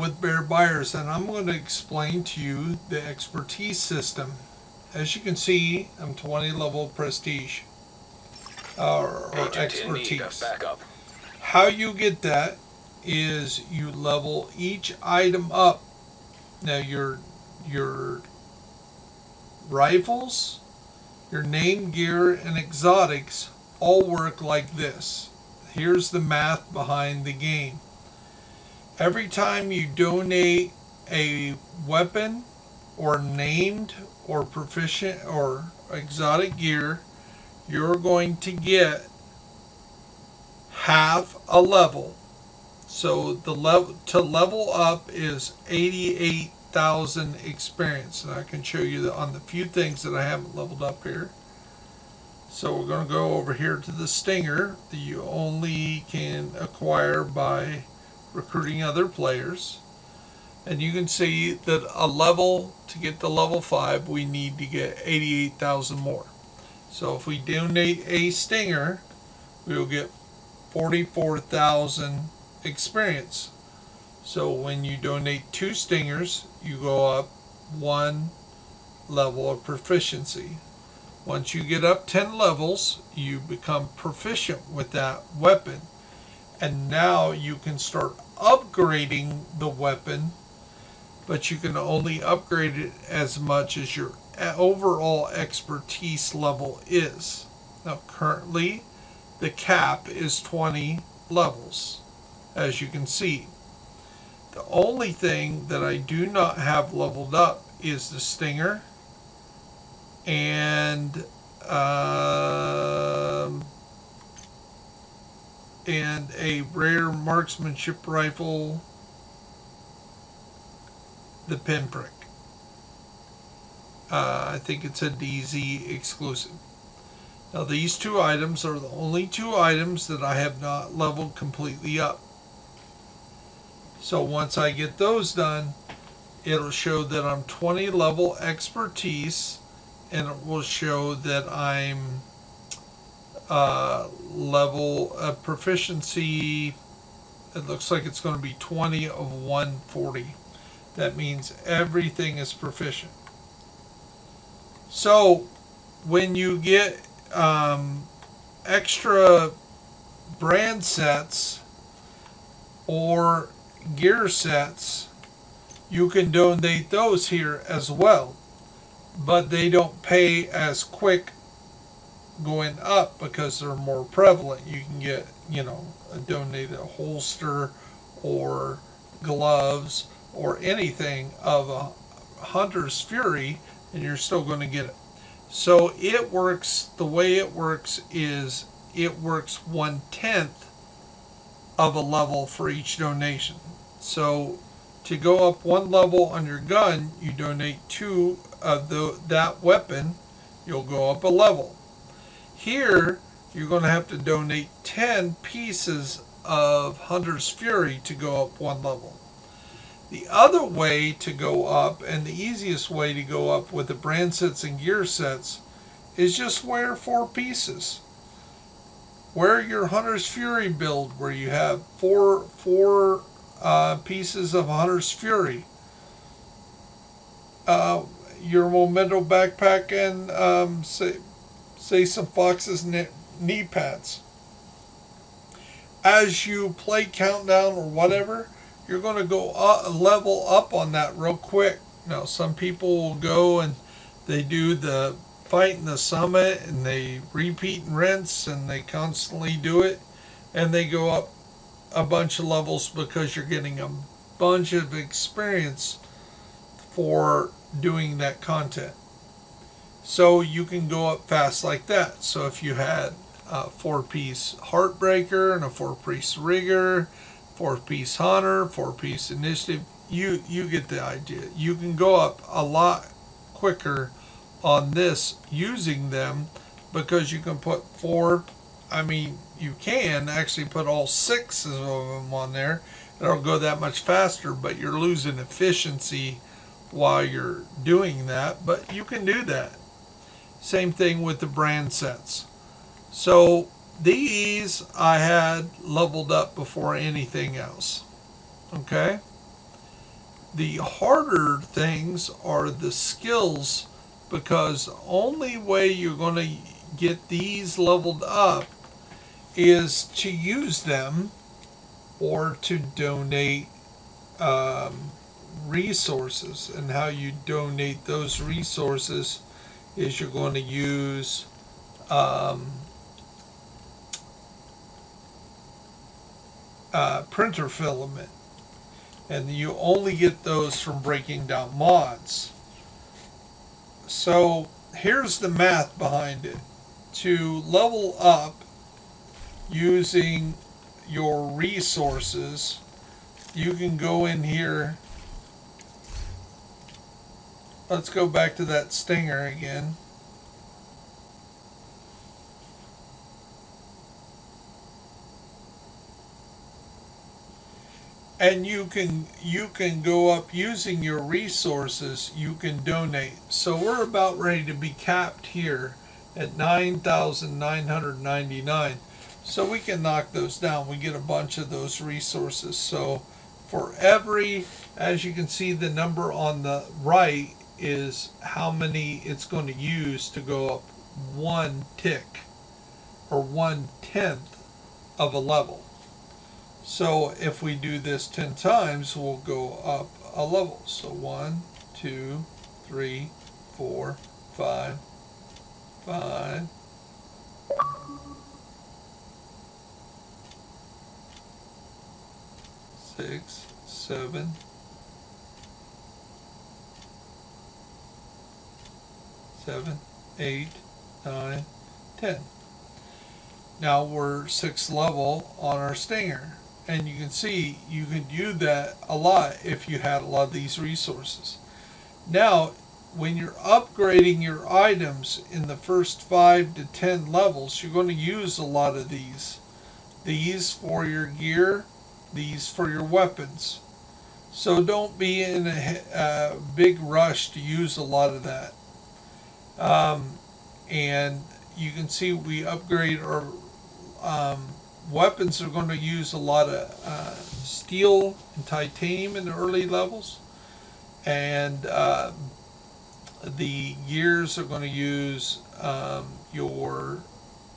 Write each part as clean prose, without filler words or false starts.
with Bear Buyers, and I'm going to explain to you the expertise system. As you can see, I'm 20 level prestige or expertise. How you get that is you level each item up. Now your rifles, your name gear, and exotics all work like this. Here's the math behind the game. Every time you donate a weapon or named or proficient or exotic gear, you're going to get half a level. So the level to level up is 88,000 experience, and I can show you on the few things that I haven't leveled up here. So we're going to go over here to the stinger that you only can acquire by recruiting other players, and you can see that a level to get to level 5 we need to get 88,000 more. So if we donate a stinger, we will get 44,000 experience. So when you donate 2 stingers, you go up 1 level of proficiency. Once you get up 10 levels, you become proficient with that weapon, and now you can start upgrading the weapon, but you can only upgrade it as much as your overall expertise level is. Now currently the cap is 20 levels, as you can see. The only thing that I do not have leveled up is the stinger and a rare marksmanship rifle, the pinprick. I think it's a DZ exclusive. Now these 2 items are the only 2 items that I have not leveled completely up. So once I get those done, it'll show that I'm 20 level expertise, and it will show that I'm level of proficiency. It looks like it's going to be 20 of 140. That means everything is proficient. So when you get extra brand sets or gear sets, you can donate those here as well, but they don't pay as quick going up because they're more prevalent. You can get, donate a holster or gloves or anything of a hunter's fury, and you're still going to get it. So it works, the way it works is it works 1/10 of a level for each donation. So to go up 1 level on your gun, you donate 2 of that weapon, you'll go up a level. Here you're going to have to donate 10 pieces of Hunter's Fury to go up 1 level. The other way to go up, and the easiest way to go up with the brand sets and gear sets, is just wear 4 pieces. Wear your Hunter's Fury build where you have four pieces of Hunter's Fury. Your Memento backpack and say some Fox's knee pads. As you play Countdown or whatever, you're going to go level up on that real quick. Now some people will go and they do the fight in the summit and they repeat and rinse and they constantly do it, and they go up a bunch of levels because you're getting a bunch of experience for doing that content. So you can go up fast like that. So if you had a 4-piece Heartbreaker and a 4-piece Rigger, 4-piece Hunter, 4-piece Initiative, you get the idea. You can go up a lot quicker on this using them because you can put you can actually put all 6 of them on there. It'll go that much faster, but you're losing efficiency while you're doing that, but you can do that. Same thing with the brand sets. So these I had leveled up before anything else. Okay? The harder things are the skills, because the only way you're going to get these leveled up is to use them or to donate um, resources. And how you donate those resources is you're going to use um, printer filament, and you only get those from breaking down mods. So here's the math behind it. To level up using your resources, you can go in here. Let's go back to that stinger again. And you can go up using your resources. You can donate. So we're about ready to be capped here at 9,999. So we can knock those down. We get a bunch of those resources. So for every, as you can see, the number on the right is how many it's going to use to go up one tick, or 1/10 of a level. So if we do this 10 times, we'll go up a level. So 1, 2, 3, 4, 5, 5, 6, 7, 7, 8, 9, 10. Now we're 6th level on our stinger. And you can see you could do that a lot if you had a lot of these resources. Now, when you're upgrading your items in the first 5 to 10 levels, you're going to use a lot of these. These for your gear, these for your weapons. So don't be in a big rush to use a lot of that. And you can see we upgrade our weapons. Are going to use a lot of steel and titanium in the early levels, and the gears are going to use your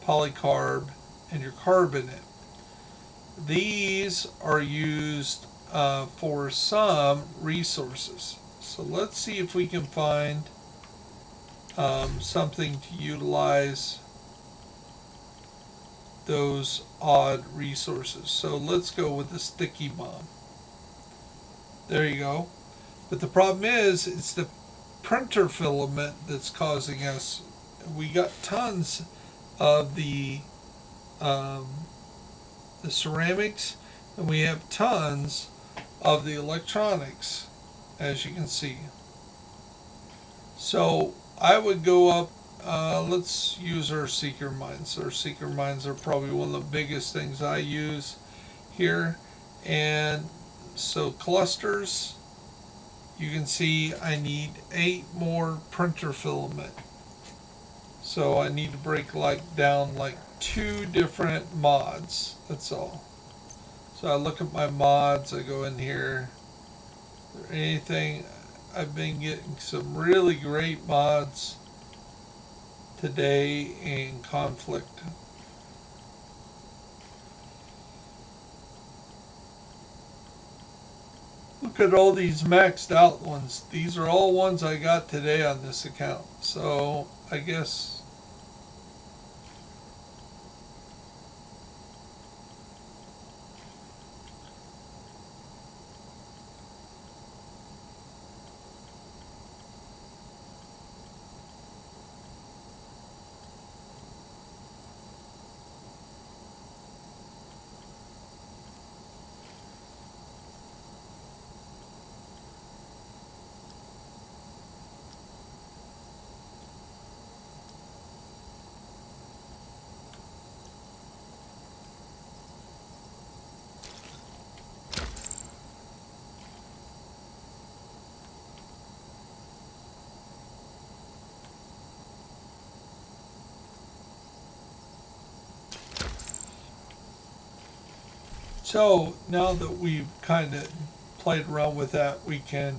polycarb and your carbonate. These are used for some resources. So let's see if we can find something to utilize those odd resources. So let's go with the sticky bomb. There you go. But the problem is, it's the printer filament that's causing us. We got tons of the ceramics, and we have tons of the electronics, as you can see. So I would go up. Let's use our seeker mines. Our seeker mines are probably one of the biggest things I use here. And so clusters, you can see I need 8 more printer filament. So I need to break down 2 different mods. That's all. So I look at my mods, I go in here. Is there anything? I've been getting some really great mods today in conflict. Look at all these maxed out ones. These are all ones I got today on this account. So I guess so now that we've kind of played around with that, we can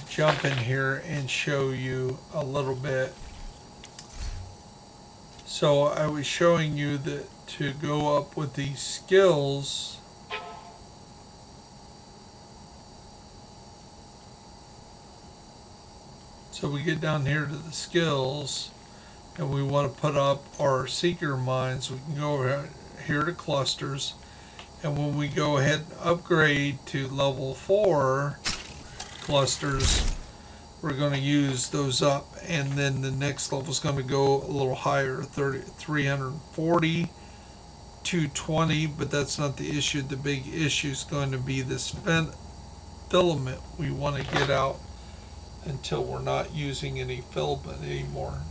jump in here and show you a little bit. So I was showing you that to go up with these skills, so we get down here to the skills and we want to put up our seeker mines. We can go over here to clusters, and when we go ahead and upgrade to level 4 clusters, we're going to use those up, and then the next level is going to go a little higher, 340, 220, but that's not the issue. The big issue is going to be this filament we want to get out until we're not using any filament anymore.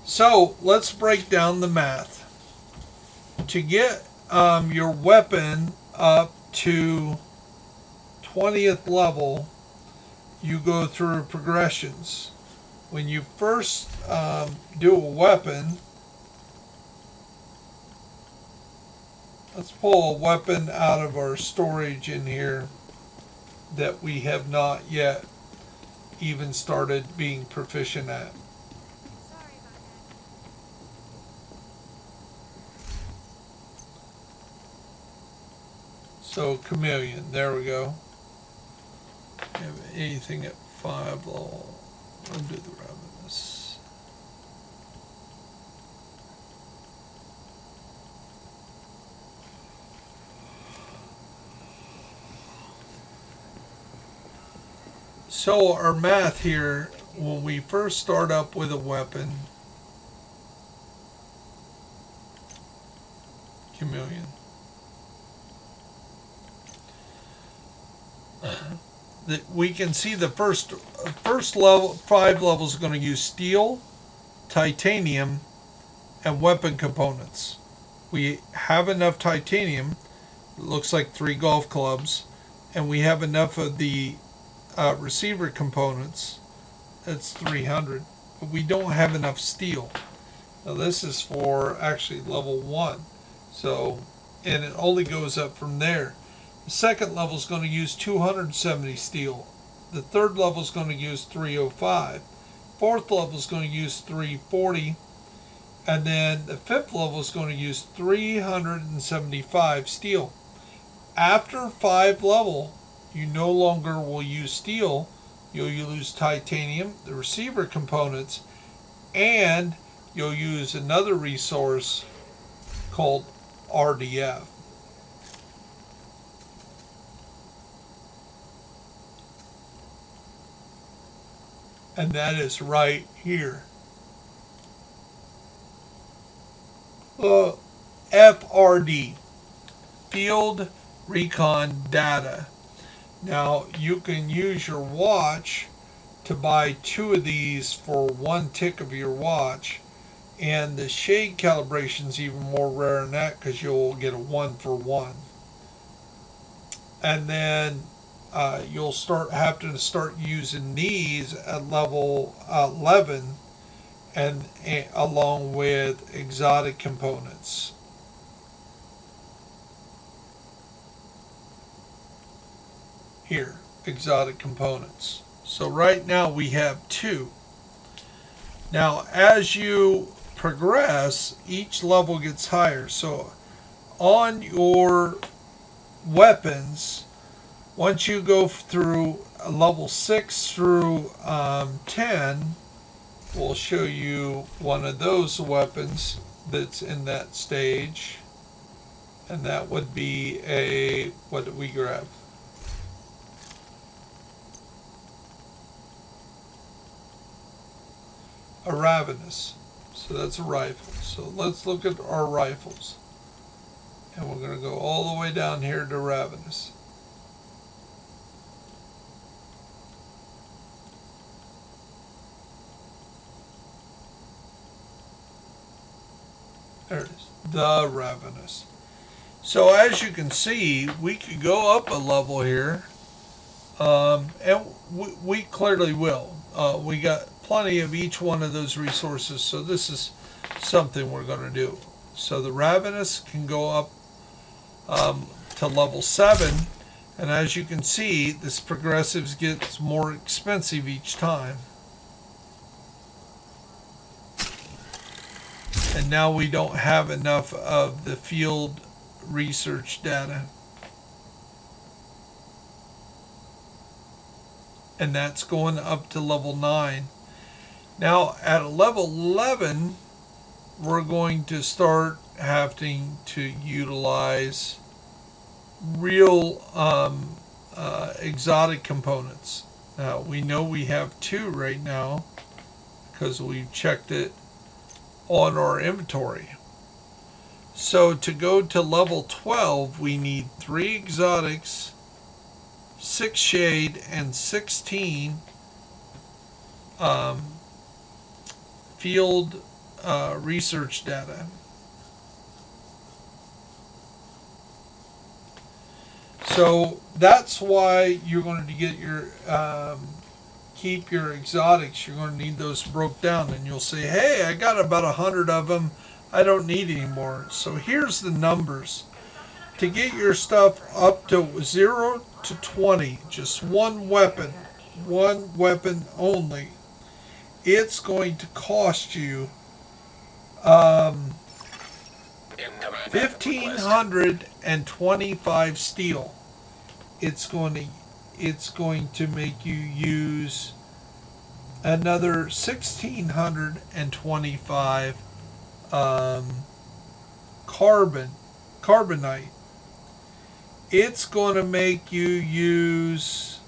So let's break down the math. To get your weapon up to 20th level, you go through progressions. When you first do a weapon, let's pull a weapon out of our storage in here that we have not yet even started being proficient at. So chameleon, there we go. Have anything at 5 level? Undo the ravenous. So our math here, when we first start up with a weapon, chameleon, that we can see the first level, 5 levels are going to use steel, titanium, and weapon components. We have enough titanium, it looks like 3 golf clubs, and we have enough of the receiver components, that's 300, but we don't have enough steel. Now this is for actually level 1, so, and it only goes up from there. The second level is going to use 270 steel. The third level is going to use 305. Fourth level is going to use 340. And then the fifth level is going to use 375 steel. After 5 level, you no longer will use steel. You'll use titanium, the receiver components, and you'll use another resource called RDF. And that is right here. FRD, Field Recon Data. Now you can use your watch to buy 2 of these for 1 tick of your watch, and the shade calibration is even more rare than that because you'll get a 1 for 1. And then you'll have to start using these at level 11, and along with exotic components. Here, exotic components. So right now we have 2. Now as you progress, each level gets higher. So on your weapons, once you go through level 6 through 10, we'll show you one of those weapons that's in that stage. And that would be a, what did we grab? A ravenous. So that's a rifle. So let's look at our rifles. And we're going to go all the way down here to ravenous. There it is, the ravenous. So as you can see, we could go up a level here, and we clearly will. We got plenty of each one of those resources, so this is something we're going to do. So the ravenous can go up to level 7. And as you can see, this progressives gets more expensive each time. And now we don't have enough of the field research data. And that's going up to level 9. Now at level 11, we're going to start having to utilize real exotic components. Now we know we have 2 right now because we've checked it on our inventory. So to go to level 12, we need 3 exotics, 6 shade, and 16 field research data. So that's why you're going to get your keep your exotics. You're going to need those broke down, and you'll say, hey, I got about 100 of them, I don't need any more. So here's the numbers. To get your stuff up to 0 to 20, just one weapon only, it's going to cost you 1,525 steel. It's going to make you use another 1,625 carbonite. It's going to make you use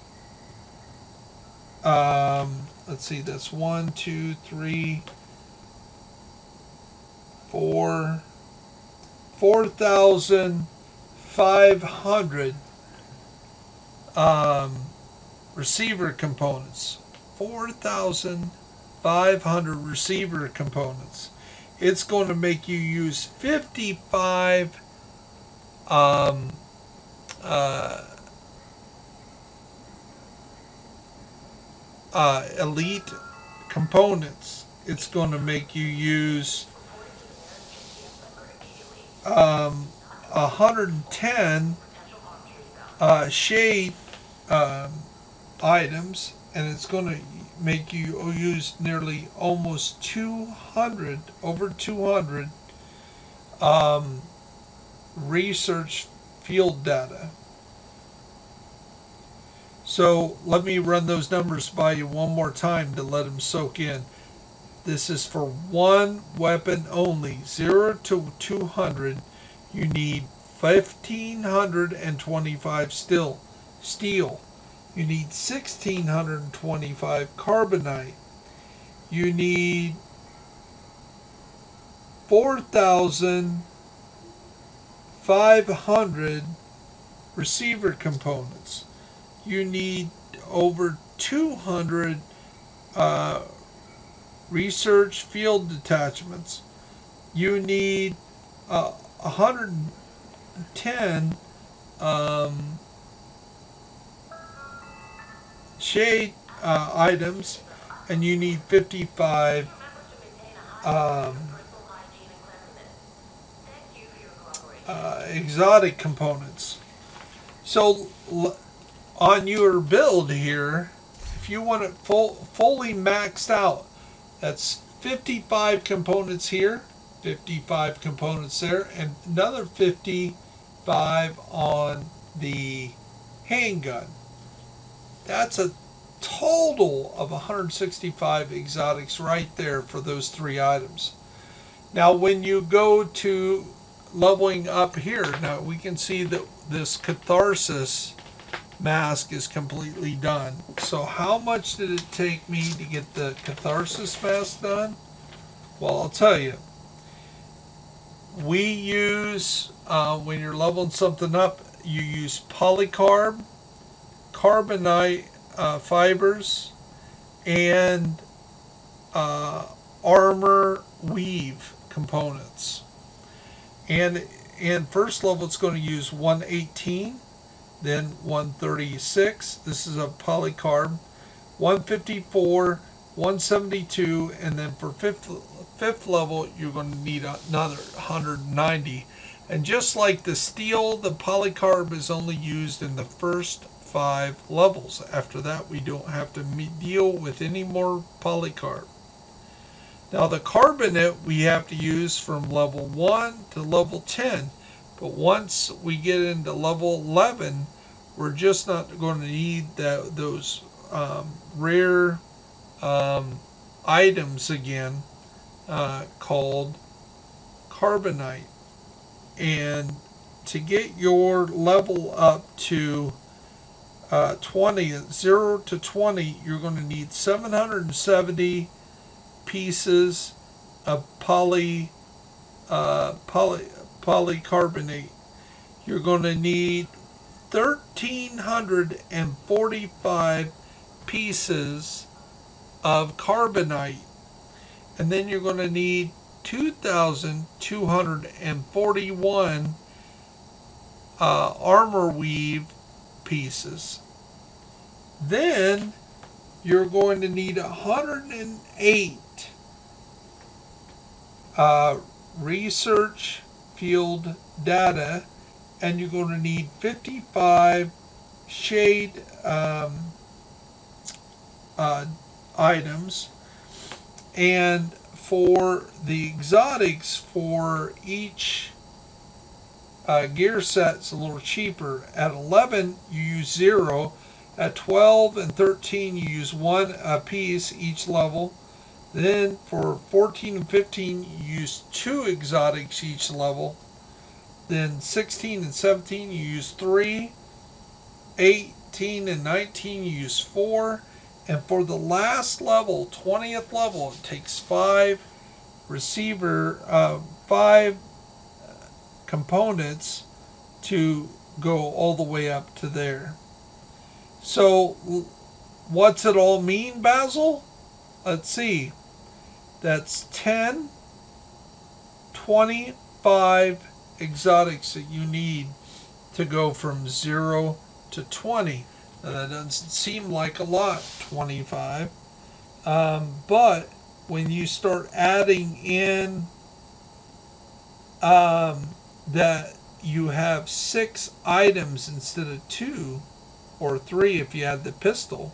let's see, that's 1, 2, 3, 4, 4,500 receiver components. 4,500 receiver components. It's going to make you use 55 elite components. It's going to make you use 110 shade items, and it's going to make you use nearly almost 200, over 200 research field data. So let me run those numbers by you one more time to let them soak in. This is for one weapon only, 0 to 200. You need 1,525 steel. You need 1,625 carbonite. You need 4,500 receiver components. You need over 200 research field detachments. You need 110 shade items, and you need 55 exotic components. So on your build here, if you want it fully maxed out, that's 55 components here, 55 components there, and another 55 on the handgun. That's a total of 165 exotics right there for those 3 items. Now when you go to leveling up here, now we can see that this catharsis mask is completely done. So how much did it take me to get the catharsis mask done? Well, I'll tell you. We use, when you're leveling something up, you use polycarb, carbonite fibers, and armor weave components. And first level it's going to use 118, then 136. This is a polycarb. 154, 172, and then for fifth level you're going to need another 190. And just like the steel, the polycarb is only used in the first 5 levels. After that, we don't have to deal with any more polycarb. Now the carbonate we have to use from level 1 to level 10. But once we get into level 11, we're just not going to need those rare items again called carbonite. And to get your level up to 20, 0 to 20, you're going to need 770 pieces of polycarbonate. You're going to need 1,345 pieces of carbonite, and then you're going to need 2,241 armor weave pieces. Then you're going to need 108 research field data, and you're going to need 55 shade items. And for the exotics, for each gear set's a little cheaper. At 11 you use 0. At 12 and 13 you use 1 a piece each level. Then for 14 and 15 you use 2 exotics each level. Then 16 and 17 you use 3. 18 and 19 you use 4. And for the last level, 20th level, it takes 5 components to go all the way up to there. So what's it all mean, Basil? Let's see. That's 10, 25 exotics that you need to go from 0 to 20. Now that doesn't seem like a lot, 25. But when you start adding in that you have 6 items instead of 2 or 3 if you add the pistol,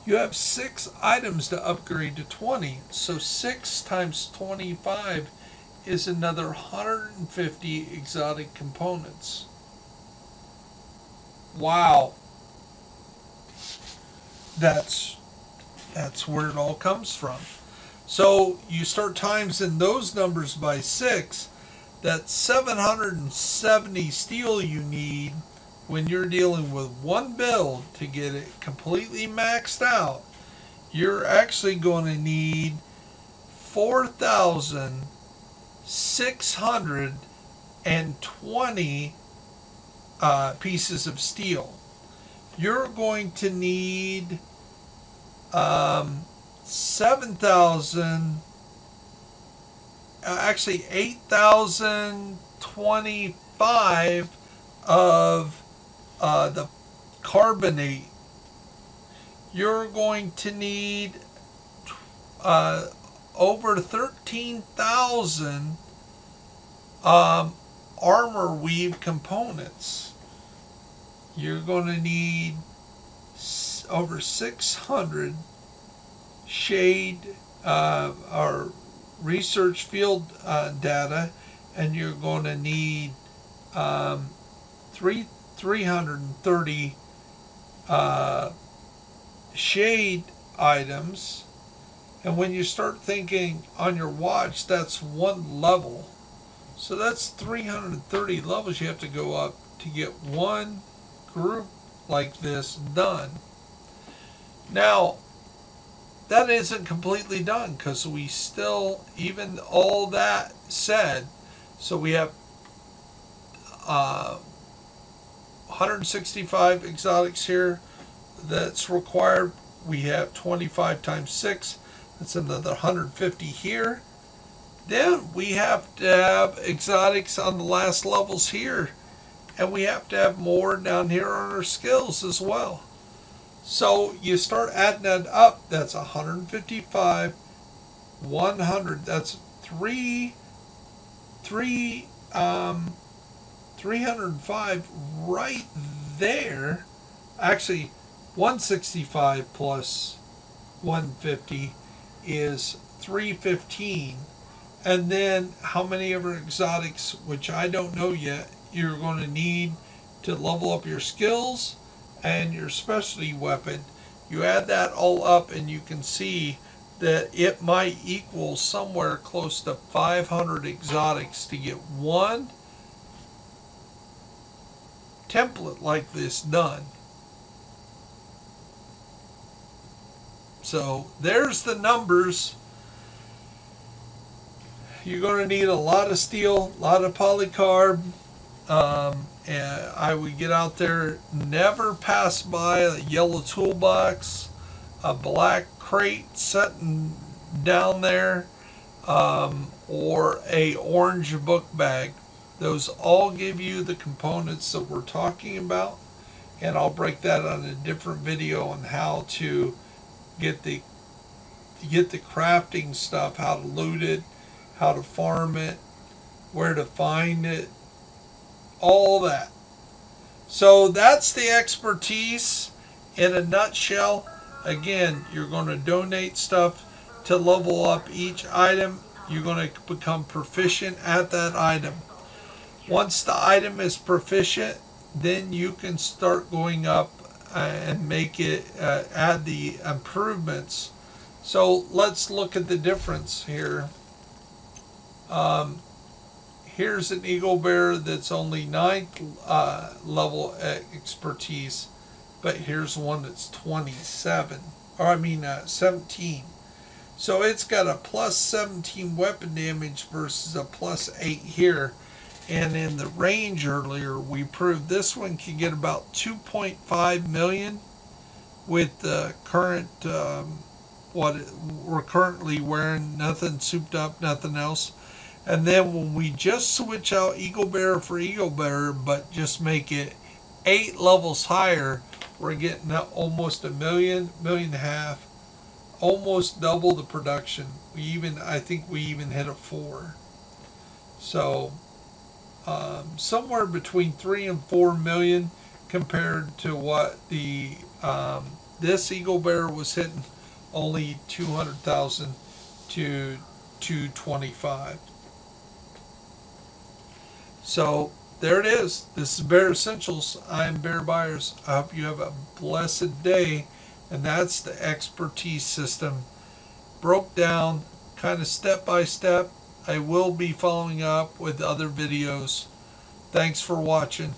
you have 6 items to upgrade to 20. So 6 times 25 is another 150 exotic components. Wow. That's where it all comes from. So you start timesing those numbers by 6. That's 770 steel you need when you're dealing with one build to get it completely maxed out. You're actually going to need 4,620 pieces of steel. You're going to need 8,025 of the carbonate. You're going to need over 13,000 armor weave components. You're going to need over 600 shade or research field data, and you're going to need 330 shade items. And when you start thinking on your watch, that's one level. So that's 330 levels you have to go up to get one group like this done. Now, that isn't completely done, because we still, even all that said, so we have 165 exotics here that's required. We have 25 times 6, that's another 150 here. Then we have to have exotics on the last levels here, and we have to have more down here on our skills as well. So you start adding that up. That's 155, 100. That's three 305 right there. Actually, 165 plus 150 is 315. And then how many of our exotics, which I don't know yet, you're going to need to level up your skills and your specialty weapon. You add that all up and you can see that it might equal somewhere close to 500 exotics to get one template like this done. So there's the numbers. You're going to need a lot of steel, a lot of polycarb. And I would get out there, never pass by a yellow toolbox, a black crate sitting down there, or a orange book bag. Those all give you the components that we're talking about, and I'll break that on a different video on how to get the crafting stuff, how to loot it, how to farm it, where to find it, all that. So that's the expertise in a nutshell. Again, you're going to donate stuff to level up each item. You're going to become proficient at that item. Once the item is proficient, then you can start going up and make it, add the improvements. So let's look at the difference here. Here's an eagle bear that's only 9th level expertise, but here's one that's 17. So it's got a plus 17 weapon damage versus a plus 8 here. And in the range earlier, we proved this one can get about 2.5 million with the current, what we're currently wearing, nothing souped up, nothing else. And then when we just switch out Eagle Bear for Eagle Bear, but just make it 8 levels higher, we're getting almost a million, million and a half, almost double the production. I think we even hit a 4. So somewhere between 3 and 4 million compared to what the this Eagle Bear was hitting, only 200,000 to 225. So there it is. This is Bear Essentials. I'm Bear Byers. I hope you have a blessed day. And that's the expertise system broke down kind of step by step. I will be following up with other videos. Thanks for watching.